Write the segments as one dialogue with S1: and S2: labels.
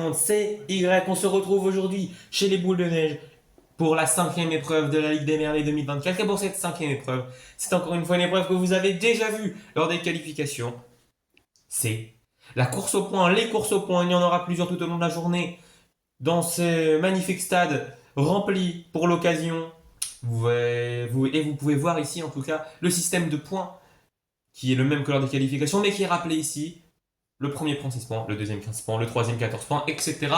S1: monde, c'est Y. On se retrouve aujourd'hui chez les boules de neige pour la 5e épreuve de la Ligue des Merveilles 2024. Et pour cette 5e épreuve, c'est encore une fois une épreuve que vous avez déjà vue lors des qualifications. C'est la course au point, les courses au point. Il y en aura plusieurs tout au long de la journée dans ce magnifique stade rempli pour l'occasion. Et vous pouvez voir ici en tout cas le système de points qui est le même que lors des qualifications, mais qui est rappelé ici. Le premier prend 6 points, le deuxième 15 points, le troisième 14 points, etc.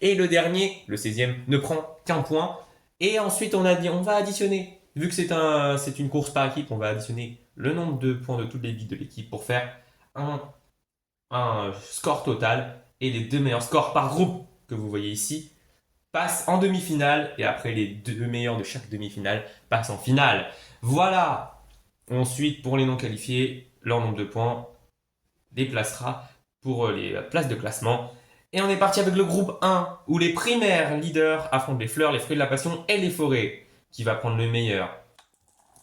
S1: Et le dernier, le 16e, ne prend qu'un point. Et ensuite, on va additionner. Vu que c'est une course par équipe, on va additionner le nombre de points de toutes les billes de l'équipe pour faire un score total. Et les deux meilleurs scores par groupe que vous voyez ici passent en demi-finale. Et après, les deux meilleurs de chaque demi-finale passent en finale. Voilà. Ensuite, pour les non qualifiés, leur nombre de points déplacera pour les places de classement. Et on est parti avec le groupe 1, où les primaires leaders affrontent les fleurs, les fruits de la passion et les forêts. Qui va prendre le meilleur?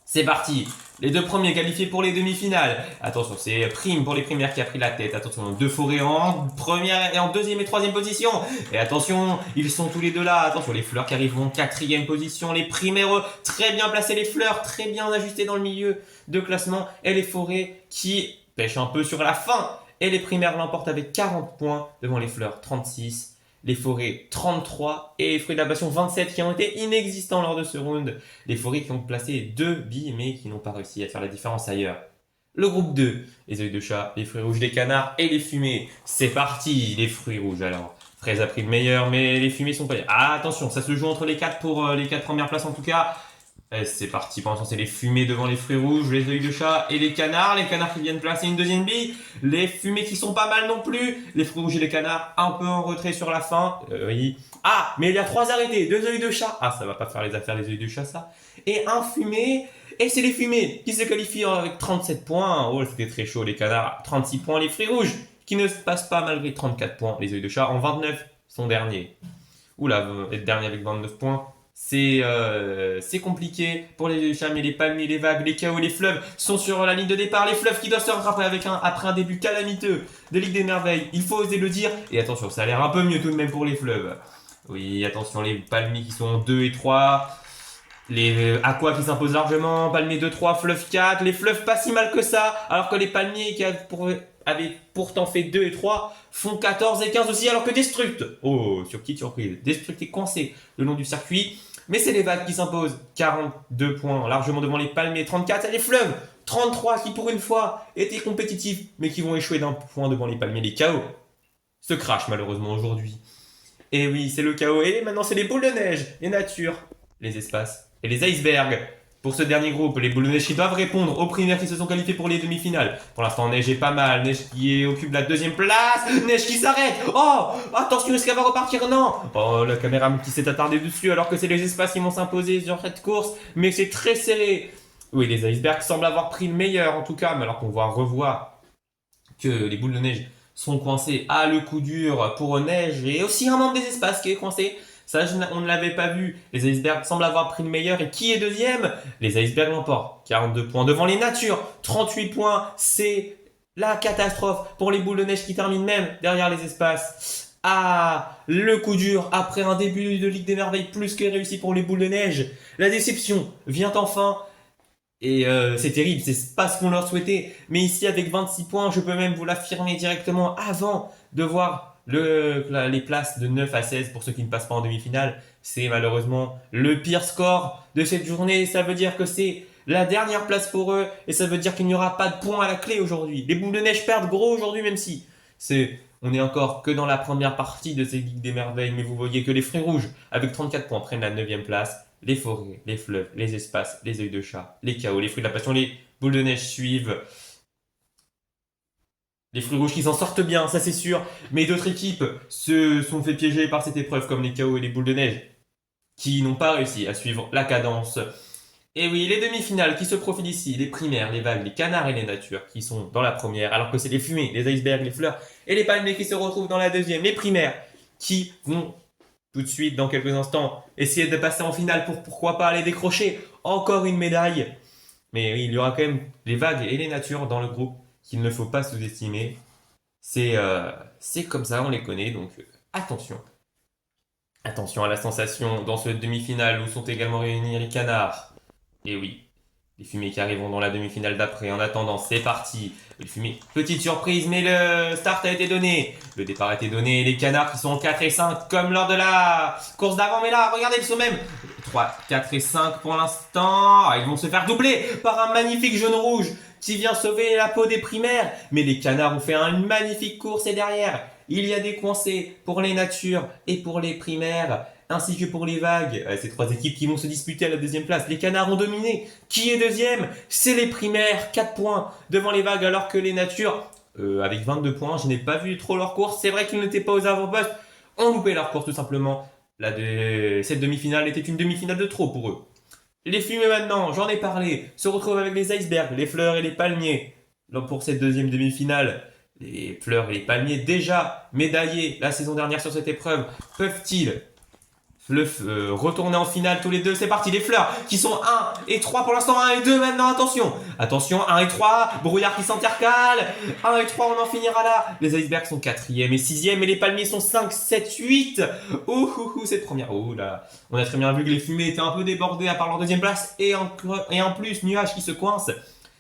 S1: C'est parti. Les deux premiers qualifiés pour les demi-finales. Attention, c'est Prime pour les primaires qui a pris la tête. Attention, deux forêts en première et en deuxième et troisième position. Et attention, ils sont tous les deux là. Attention, les fleurs qui arrivent en quatrième position. Les primaires, très bien placés. Les fleurs, très bien ajustés dans le milieu de classement. Et les forêts qui pêchent un peu sur la fin. Et les primaires l'emportent avec 40 points devant les fleurs 36, les forêts 33 et les fruits de la passion 27 qui ont été inexistants lors de ce round. Les forêts qui ont placé 2 billes mais qui n'ont pas réussi à faire la différence ailleurs. Le groupe 2, les œils de chat, les fruits rouges des canards et les fumées. C'est parti, les fruits rouges alors. Fraise a pris le meilleur mais les fumées sont pas... Ah, attention, ça se joue entre les 4 pour les 4 premières places en tout cas. C'est parti, pour l'instant c'est les fumées devant les fruits rouges, les œils de chat et les canards qui viennent placer une deuxième bille, les fumées qui sont pas mal non plus, les fruits rouges et les canards un peu en retrait sur la fin, oui. Ah, mais il y a 3 arrêtés, 2 œils de chat, ah ça va pas faire les affaires les œils de chat ça, et un fumé, et c'est les fumées qui se qualifient avec 37 points, oh c'était très chaud les canards, 36 points les fruits rouges, qui ne se passent pas malgré 34 points, les œils de chat en 29 sont derniers. Oula, être dernier avec 29 points. C'est compliqué pour les chats, mais les palmiers, les vagues, les chaos, les fleuves sont sur la ligne de départ. Les fleuves qui doivent se rattraper après un début calamiteux de Ligue des Merveilles. Il faut oser le dire. Et attention, ça a l'air un peu mieux tout de même pour les fleuves. Oui, attention, les palmiers qui sont en 2 et 3. Les aquas qui s'imposent largement. Palmiers 2, 3, fleuve 4. Les fleuves pas si mal que ça. Alors que les palmiers qui avaient pourtant fait 2 et 3 font 14 et 15 aussi. Alors que Destruct, oh, sur petite surprise, Destruct est coincé le long du circuit. Mais c'est les vagues qui s'imposent. 42 points, largement devant les palmiers. 34, et les fleuves. 33 qui, pour une fois, étaient compétitifs, mais qui vont échouer d'un point devant les palmiers. Les chaos se crachent malheureusement aujourd'hui. Et oui, c'est le chaos. Et maintenant, c'est les boules de neige, les natures, les espaces et les icebergs. Pour ce dernier groupe, les boules de neige qui doivent répondre aux primaires qui se sont qualifiés pour les demi-finales. Pour l'instant, neige est pas mal. Neige qui occupe la deuxième place. Neige qui s'arrête. Oh, attention, est-ce qu'elle va repartir? Non. Oh, la caméra qui s'est attardée dessus alors que c'est les espaces qui vont s'imposer sur cette course. Mais c'est très serré. Oui, les icebergs semblent avoir pris le meilleur en tout cas. Mais alors qu'on va revoir que les boules de neige sont coincées à le coup dur pour neige. Et aussi un membre des espaces qui est coincé. Ça, on ne l'avait pas vu. Les icebergs semblent avoir pris le meilleur. Et qui est deuxième? Les icebergs l'emportent. 42 points devant les natures. 38 points. C'est la catastrophe pour les boules de neige qui terminent même derrière les espaces. Ah, le coup dur après un début de Ligue des Merveilles plus que réussi pour les boules de neige. La déception vient enfin. Et c'est terrible, c'est pas ce qu'on leur souhaitait. Mais ici, avec 26 points, je peux même vous l'affirmer directement avant de voir les places de 9 à 16 pour ceux qui ne passent pas en demi-finale. C'est malheureusement le pire score de cette journée. Ça veut dire que c'est la dernière place pour eux. Et ça veut dire qu'il n'y aura pas de points à la clé aujourd'hui. Les boules de neige perdent gros aujourd'hui, même si on est encore que dans la première partie de cette Ligue des Merveilles. Mais vous voyez que les fruits rouges, avec 34 points, prennent la 9e place. Les forêts, les fleuves, les espaces, les œils de chat, les chaos, les fruits de la passion, les boules de neige suivent. Les fruits rouges qui s'en sortent bien, ça c'est sûr. Mais d'autres équipes se sont fait piéger par cette épreuve, comme les chaos et les boules de neige, qui n'ont pas réussi à suivre la cadence. Et oui, les demi-finales qui se profilent ici, les primaires, les vagues, les canards et les natures qui sont dans la première, alors que c'est les fumées, les icebergs, les fleurs et les palmiers qui se retrouvent dans la deuxième. Les primaires qui vont tout de suite, dans quelques instants, essayer de passer en finale pour pourquoi pas aller décrocher encore une médaille. Mais oui, il y aura quand même les vagues et les natures dans le groupe qu'il ne faut pas sous-estimer. C'est comme ça, on les connaît, donc attention. Attention à la sensation dans cette demi-finale où sont également réunis les canards. Et oui, les fumées qui arriveront dans la demi-finale d'après. En attendant, c'est parti. Les fumées, petite surprise, mais le start a été donné. Le départ a été donné. Les canards qui sont en 4 et 5, comme lors de la course d'avant. Mais là, regardez, ils sont même 3, 4 et 5 pour l'instant. Ah, ils vont se faire doubler par un magnifique jaune-rouge qui vient sauver la peau des primaires. Mais les canards ont fait une magnifique course et derrière, il y a des coincés pour les natures et pour les primaires, ainsi que pour les vagues. Ces trois équipes qui vont se disputer à la deuxième place. Les canards ont dominé. Qui est deuxième? C'est les primaires, 4 points devant les vagues, alors que les natures, avec 22 points, je n'ai pas vu trop leur course. C'est vrai qu'ils n'étaient pas aux avant-postes, ont loupé leur course tout simplement. Cette demi-finale était une demi-finale de trop pour eux. Les fumées maintenant, j'en ai parlé, se retrouvent avec les icebergs, les fleurs et les palmiers. Pour cette deuxième demi-finale, les fleurs et les palmiers, déjà médaillés la saison dernière sur cette épreuve, peuvent-ils retourner en finale tous les deux? C'est parti, les fleurs qui sont 1 et 3 pour l'instant, 1 et 2 maintenant, attention. Attention, 1 et 3, brouillard qui s'intercale, 1 et 3, on en finira là. Les icebergs sont 4e et 6e et les palmiers sont 5, 7, 8. Cette première, là. On a très bien vu que les fumées étaient un peu débordées à part leur deuxième place et en plus, nuages qui se coincent.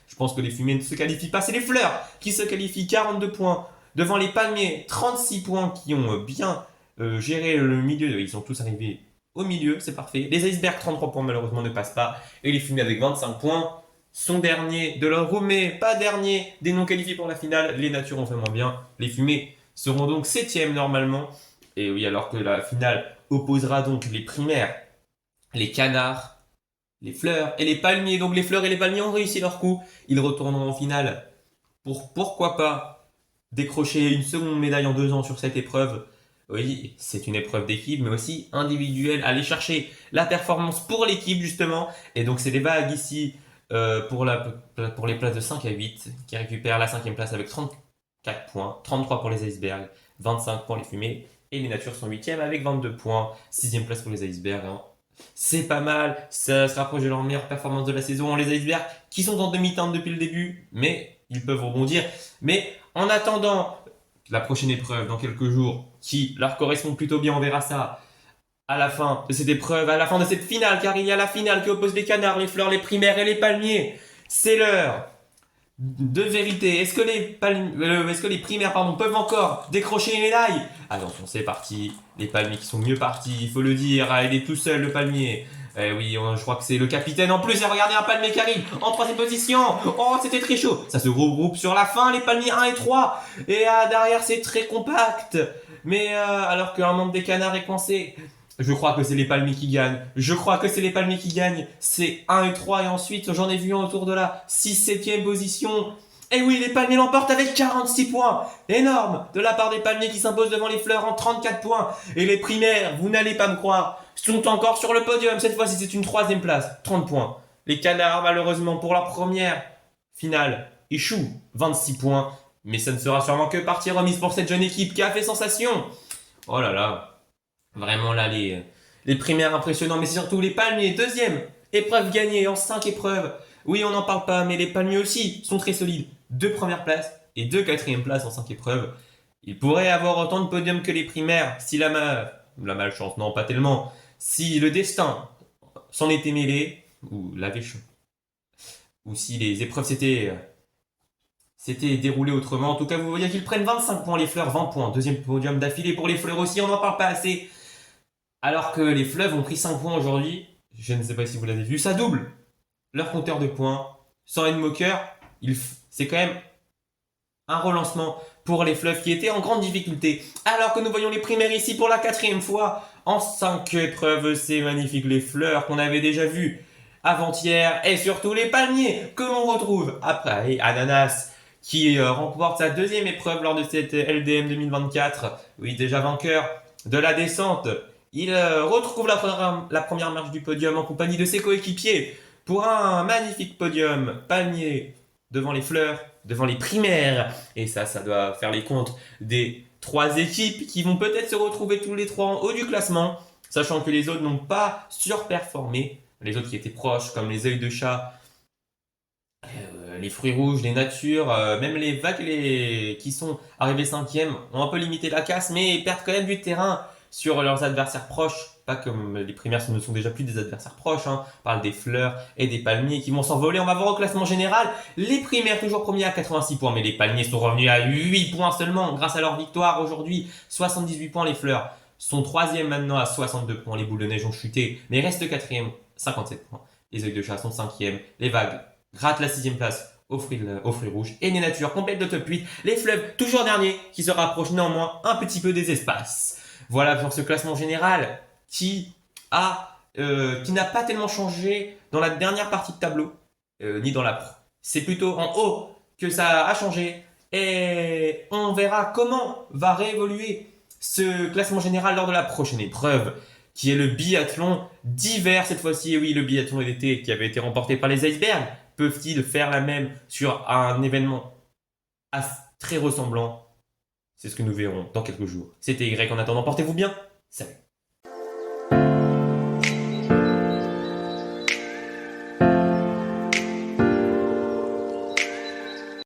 S1: Je pense que les fumées ne se qualifient pas, c'est les fleurs qui se qualifient, 42 points. Devant les palmiers, 36 points qui ont bien géré le milieu. Ils sont tous arrivés au milieu, c'est parfait. Les icebergs, 33 points, malheureusement, ne passent pas. Et les fumées avec 25 points sont derniers de leur groupe, mais pas derniers des non qualifiés pour la finale. Les natures ont fait moins bien. Les fumées seront donc 7e normalement. Et oui, alors que la finale opposera donc les primaires, les canards, les fleurs et les palmiers. Donc les fleurs et les palmiers ont réussi leur coup. Ils retourneront en finale pour, pourquoi pas, décrocher une seconde médaille en 2 ans sur cette épreuve. Oui, c'est une épreuve d'équipe, mais aussi individuelle. Aller chercher la performance pour l'équipe, justement. Et donc, c'est les vagues ici pour les places de 5 à 8 qui récupèrent la 5e place avec 34 points. 33 pour les icebergs, 25 pour les fumées. Et les natures sont 8e avec 22 points. 6e place pour les icebergs. Hein. C'est pas mal. Ça se rapproche de leur meilleure performance de la saison. Les icebergs qui sont en demi-teinte depuis le début, mais ils peuvent rebondir. Mais en attendant la prochaine épreuve dans quelques jours, qui leur correspond plutôt bien, on verra ça à la fin de cette épreuve, à la fin de cette finale, car il y a la finale qui oppose les canards, les fleurs, les primaires et les palmiers. C'est l'heure de vérité. Est-ce que les primaires peuvent encore décrocher les médailles? Attention, c'est parti. Les palmiers qui sont mieux partis, il faut le dire. Ah, il est tout seul, le palmier. Oui, je crois que c'est le capitaine en plus. Et regardez un palmier qui arrive en 3e position. Oh, c'était très chaud. Ça se regroupe sur la fin, les palmiers 1 et 3. Et derrière, c'est très compact. Mais alors qu'un membre des canards est coincé, je crois que c'est les palmiers qui gagnent. C'est 1 et 3. Et ensuite, j'en ai vu un autour de la 6-7e position. Et oui, les palmiers l'emportent avec 46 points. Énorme de la part des palmiers qui s'imposent devant les fleurs en 34 points. Et les primaires, vous n'allez pas me croire, sont encore sur le podium. Cette fois-ci, c'est une 3e place, 30 points. Les canards, malheureusement, pour leur première finale, échouent, 26 points. Mais ça ne sera sûrement que partie remise pour cette jeune équipe qui a fait sensation. Oh là là, vraiment là, les primaires impressionnants, mais c'est surtout les palmiers, 2e épreuve gagnée en 5 épreuves. Oui, on n'en parle pas, mais les palmiers aussi sont très solides. 2 premières places et 2 quatrièmes places en 5 épreuves. Ils pourraient avoir autant de podiums que les primaires si la malchance, non pas tellement, si le destin s'en était mêlé, ou ou si les épreuves s'étaient déroulées autrement. En tout cas, vous voyez qu'ils prennent 25 points, les fleurs, 20 points. 2e podium d'affilée pour les fleurs aussi, on n'en parle pas assez. Alors que les fleuves ont pris 5 points aujourd'hui, je ne sais pas si vous l'avez vu, ça double leur compteur de points. Sans être moqueur, c'est quand même un relancement pour les fleuves qui étaient en grande difficulté. Alors que nous voyons les primaires ici pour la 4e fois en 5 épreuves. C'est magnifique, les fleurs qu'on avait déjà vues avant-hier et surtout les palmiers que l'on retrouve après. Et Ananas qui remporte sa 2e épreuve lors de cette LDM 2024. Oui, déjà vainqueur de la descente. Il retrouve la première marche du podium en compagnie de ses coéquipiers pour un magnifique podium palmier devant les fleurs, devant les primaires. Et ça doit faire les comptes des 3 équipes qui vont peut-être se retrouver tous les 3 en haut du classement, sachant que les autres n'ont pas surperformé. Les autres qui étaient proches, comme les œils de chat, les fruits rouges, les natures, même les vagues qui sont arrivés cinquième ont un peu limité la casse, mais ils perdent quand même du terrain sur leurs adversaires proches. Pas comme les primaires ne sont déjà plus des adversaires proches. Hein. On parle des fleurs et des palmiers qui vont s'envoler. On va voir au classement général. Les primaires toujours premiers à 86 points, mais les palmiers sont revenus à 8 points seulement grâce à leur victoire aujourd'hui. 78 points les fleurs. Sont troisième maintenant à 62 points. Les boules de neige ont chuté, mais restent quatrième, 57 points. Les œils de chat sont cinquième. Les vagues grattent la sixième place aux fruits rouges. Et les natures complètent le top 8. Les fleuves toujours derniers qui se rapprochent néanmoins un petit peu des espaces. Voilà pour ce classement général qui n'a pas tellement changé dans la dernière partie de tableau, ni dans la pro. C'est plutôt en haut que ça a changé. Et on verra comment va réévoluer ce classement général lors de la prochaine épreuve, qui est le biathlon d'hiver cette fois-ci. Et oui, le biathlon d'été qui avait été remporté par les Icebergs. Peuvent-ils faire la même sur un événement très ressemblant? C'est ce que nous verrons dans quelques jours. C'était Y, en attendant, portez-vous bien. Salut.